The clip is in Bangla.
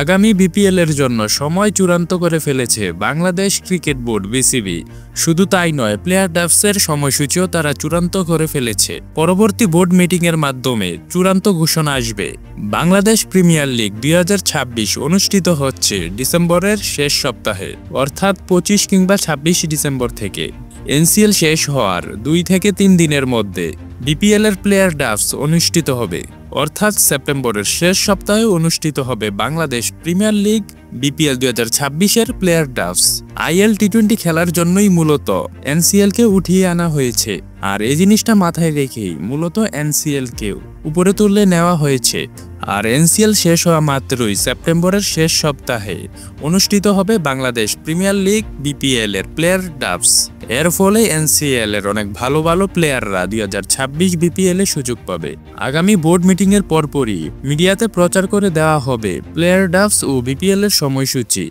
আগামী বিপিএল এর জন্য সময় চূড়ান্ত করে ফেলেছে বাংলাদেশ ক্রিকেট বোর্ড বিসিবি। শুধু তাই নয়, প্লেয়ার ড্রাফটসের সময়সূচিও তারা চূড়ান্ত করে ফেলেছে। পরবর্তী বোর্ড মিটিং এর মাধ্যমে চূড়ান্ত ঘোষণা আসবে। বাংলাদেশ প্রিমিয়ার লিগ 2026 অনুষ্ঠিত হচ্ছে ডিসেম্বরের শেষ সপ্তাহে, অর্থাৎ 25 কিংবা 26 ডিসেম্বর থেকে। এনসিএল শেষ হওয়ার 2 থেকে 3 দিনের মধ্যে বিপিএল এর প্লেয়ার ড্রাফটস অনুষ্ঠিত হবে, অর্থাৎ সেপ্টেম্বরের শেষ সপ্তাহে অনুষ্ঠিত হবে বাংলাদেশ প্রিমিয়ার লিগ বিপিএল 2026 এর প্লেয়ার ড্রাফটস। আইএল টি20 খেলার জন্যই মূলত এনসিএল কে উঠিয়ে আনা হয়েছে, আর এই জিনিসটা মাথায় রেখেই মূলত এনসিএল কেও উপরে তুলে নেওয়া হয়েছে। আর এনসিএল শেষ হওয়া মাত্রই সেপ্টেম্বরের শেষ সপ্তাহে অনুষ্ঠিত হবে বাংলাদেশ প্রিমিয়ার লিগ বিপিএল এর প্লেয়ার ড্রাফটস। এর ফলে এনসিএল এর অনেক ভালো ভালো প্লেয়াররা 2026 বিপিএল এ সুযোগ পাবে। আগামী বোর্ড মিটিং এর পরপরই মিডিয়াতে প্রচার করে দেওয়া হবে প্লেয়ার ড্রাফটস ও বিপিএল এর সময়সূচি।